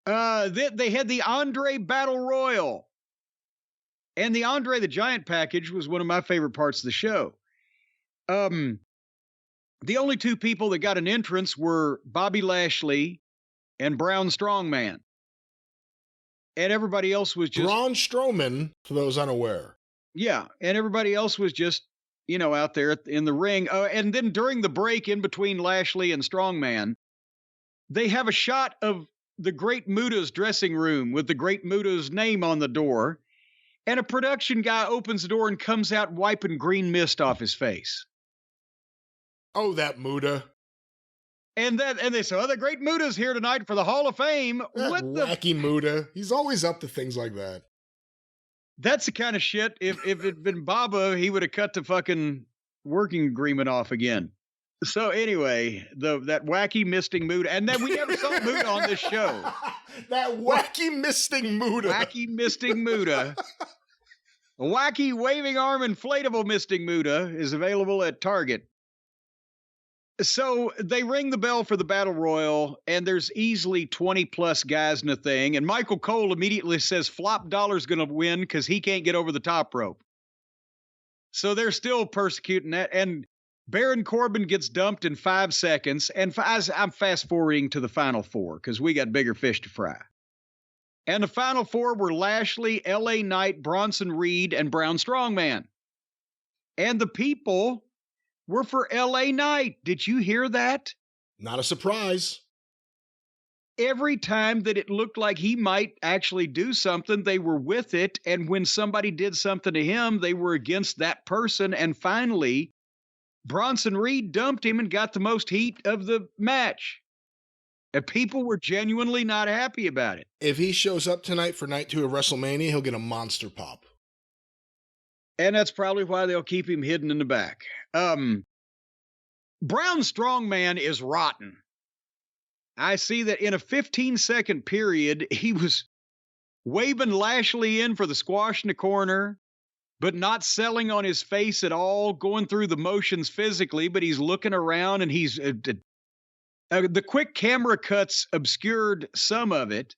They had the Andre Battle Royal. And the Andre the Giant package was one of my favorite parts of the show. The only two people that got an entrance were Bobby Lashley and Braun Strongman. And everybody else was just... Braun Strowman, for those unaware. Yeah, and everybody else was just, out there in the ring. And then during the break in between Lashley and Strongman, they have a shot of the Great Muta's dressing room with the Great Muta's name on the door. And a production guy opens the door and comes out wiping green mist off his face. Oh, that Muta. And they say, the Great Muta's here tonight for the Hall of Fame. What wacky Muta. He's always up to things like that. That's the kind of shit. If it'd been Baba, he would have cut the fucking working agreement off again. So anyway, that wacky misting Muta. And then we never saw Muta on this show. That wacky misting Muta. Wacky misting Muta. A wacky waving arm inflatable misting Muta is available at Target. So they ring the bell for the Battle Royal, and there's easily 20 plus guys in the thing. And Michael Cole immediately says Flop Dollar's going to win because he can't get over the top rope. So they're still persecuting that. And Baron Corbin gets dumped in 5 seconds. And I'm fast forwarding to the final four because we got bigger fish to fry. And the final four were Lashley, LA Knight, Bronson Reed, and Braun Strongman. And the people were for LA Knight. Did you hear that? Not a surprise. Every time that it looked like he might actually do something, they were with it. And when somebody did something to him, they were against that person. And finally, Bronson Reed dumped him and got the most heat of the match. And people were genuinely not happy about it. If he shows up tonight for night 2 of WrestleMania, he'll get a monster pop. And that's probably why they'll keep him hidden in the back. Braun Strongman is rotten. I see that in a 15-second period, he was waving Lashley in for the squash in the corner, but not selling on his face at all, going through the motions physically, but he's looking around and he's... the quick camera cuts obscured some of it,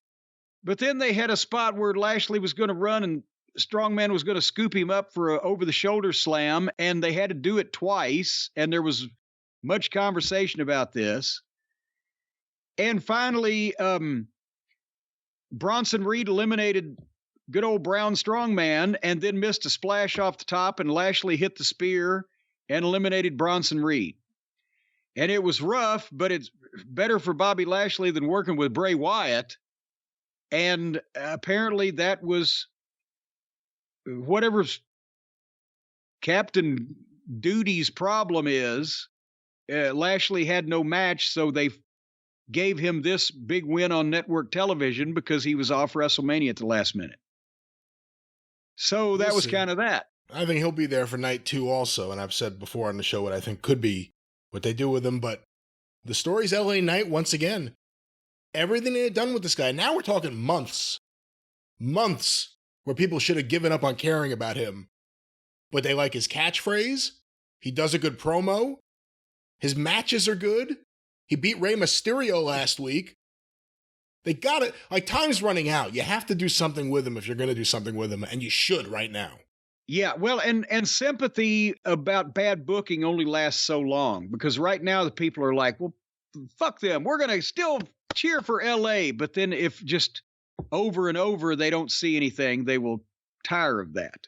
but then they had a spot where Lashley was going to run and Strongman was going to scoop him up for a over-the-shoulder slam, and they had to do it twice, and there was much conversation about this. And finally, Bronson Reed eliminated good old Braun Strongman and then missed a splash off the top, and Lashley hit the spear and eliminated Bronson Reed. And it was rough, but it's better for Bobby Lashley than working with Bray Wyatt. And apparently that was whatever Captain Duty's problem is. Lashley had no match, so they gave him this big win on network television because he was off WrestleMania at the last minute. So that was kind of that. I think he'll be there for night 2 also, and I've said before on the show what I think could be what they do with him, but the story's LA Knight once again. Everything they had done with this guy, now we're talking months where people should have given up on caring about him. But they like his catchphrase, he does a good promo, his matches are good, he beat Rey Mysterio last week. They got it, like time's running out. You have to do something with him if you're going to do something with him, and you should right now. Yeah, well, and sympathy about bad booking only lasts so long, because right now the people are like, well, fuck them. We're going to still cheer for LA. But then if just over and over they don't see anything, they will tire of that.